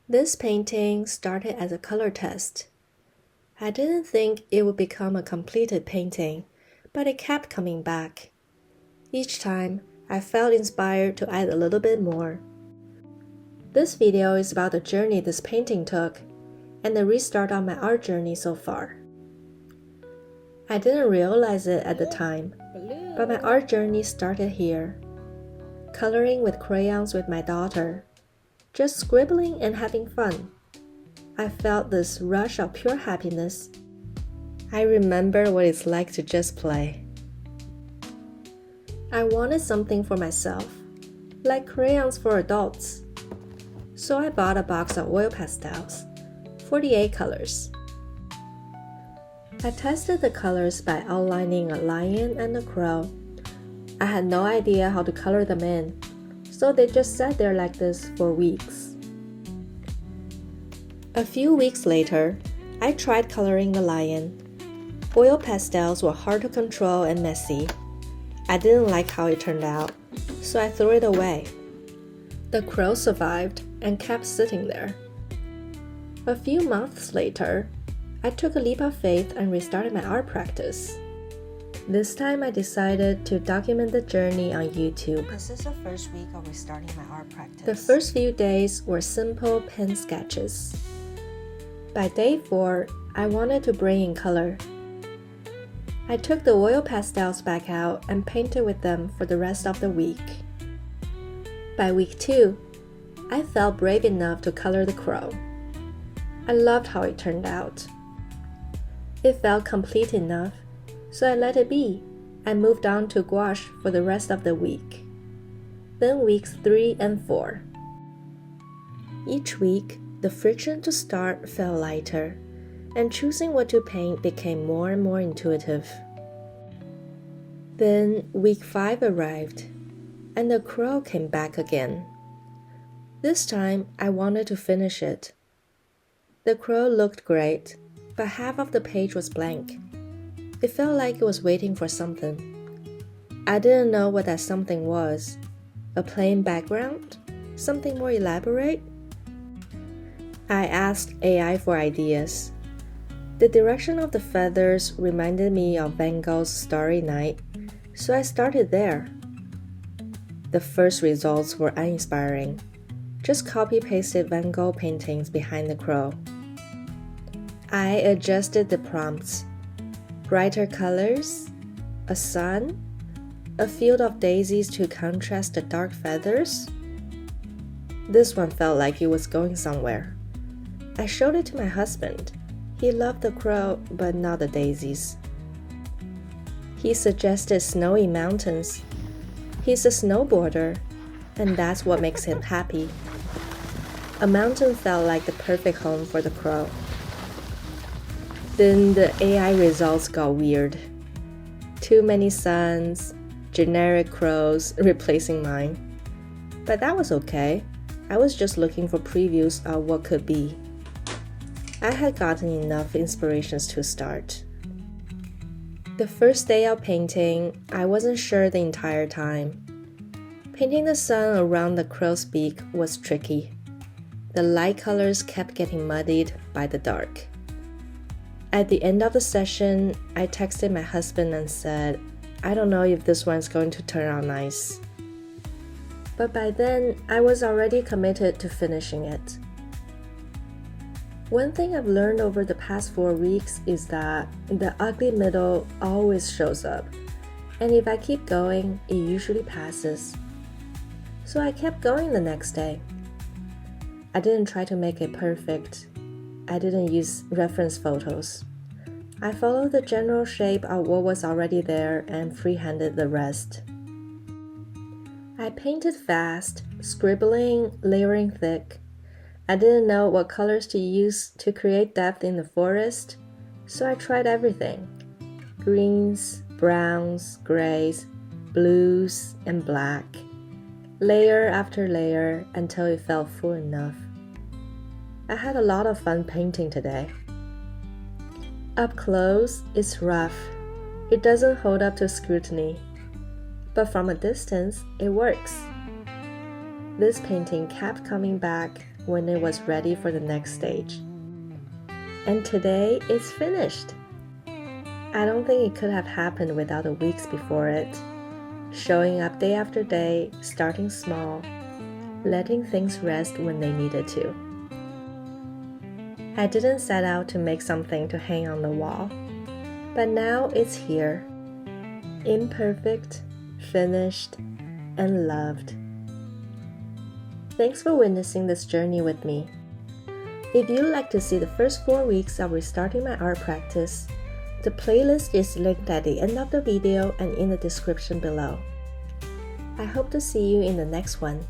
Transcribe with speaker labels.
Speaker 1: This painting started as a color test. I didn't think it would become a completed painting, but it kept coming back. Each time, I felt inspired to add a little bit more. This video is about the journey this painting took and the restart on my art journey so far. I didn't realize it at the time, but my art journey started here. Coloring with crayons with my daughter, just scribbling and having fun. I felt this rush of pure happiness. I remember what it's like to just play. I wanted something for myself, like crayons for adults. So I bought a box of oil pastels, 48 colors. I tested the colors by outlining a lion and a crow. I had no idea how to color them in, so they just sat there like this for weeks. A few weeks later, I tried coloring the lion. Oil pastels were hard to control and messy. I didn't like how it turned out, so I threw it away. The crow survived and kept sitting there. A few months later, I took a leap of faith and restarted my art practice. This time I decided to document the journey on YouTube.
Speaker 2: This is the first week of restarting my art practice.
Speaker 1: The first few days were simple pen sketches. By day 4, I wanted to bring in color. I took the oil pastels back out and painted with them for the rest of the week. By week 2, I felt brave enough to color the crow. I loved how it turned out. It felt complete enough, so I let it be and moved on to gouache for the rest of the week. Then weeks 3 and 4. Each week, the friction to start felt lighter, and choosing what to paint became more and more intuitive. Then week 5 arrived, and the crow came back again. This time, I wanted to finish it. The crow looked great, but half of the page was blank. It felt like it was waiting for something. I didn't know what that something was. A plain background? Something more elaborate? I asked AI for ideas. The direction of the feathers reminded me of Van Gogh's Starry Night, so I started there. The first results were uninspiring. Just copy-pasted Van Gogh paintings behind the crow. I adjusted the prompts. Brighter colors, a sun, a field of daisies to contrast the dark feathers. This one felt like it was going somewhere. I showed it to my husband. He loved the crow, but not the daisies. He suggested snowy mountains. He's a snowboarder, and that's what makes him happy. A mountain felt like the perfect home for the crow. Then the AI results got weird. Too many suns, generic crows replacing mine. But that was okay. I was just looking for previews of what could be. I had gotten enough inspirations to start. The first day of painting, I wasn't sure the entire time. Painting the sun around the crow's beak was tricky. The light colors kept getting muddied by the dark. At the end of the session, I texted my husband and said, I don't know if this one's going to turn out nice. But by then, I was already committed to finishing it. One thing I've learned over the past 4 weeks is that the ugly middle always shows up, and if I keep going, it usually passes. So I kept going the next day. I didn't try to make it perfect. I didn't use reference photos. I followed the general shape of what was already there and freehanded the rest. I painted fast, scribbling, layering thick. I didn't know what colors to use to create depth in the forest, so I tried everything. Greens, browns, grays, blues, and black. Layer after layer until it felt full enough. I had a lot of fun painting today. Up close, it's rough. It doesn't hold up to scrutiny. But from a distance, it works. This painting kept coming back when it was ready for the next stage. And today it's finished. I don't think it could have happened without the weeks before it. Showing up day after day, starting small, letting things rest when they needed to. I didn't set out to make something to hang on the wall, but now it's here, imperfect, finished, and loved. Thanks for witnessing this journey with me. If you'd like to see the first 4 weeks of restarting my art practice, the playlist is linked at the end of the video and in the description below. I hope to see you in the next one.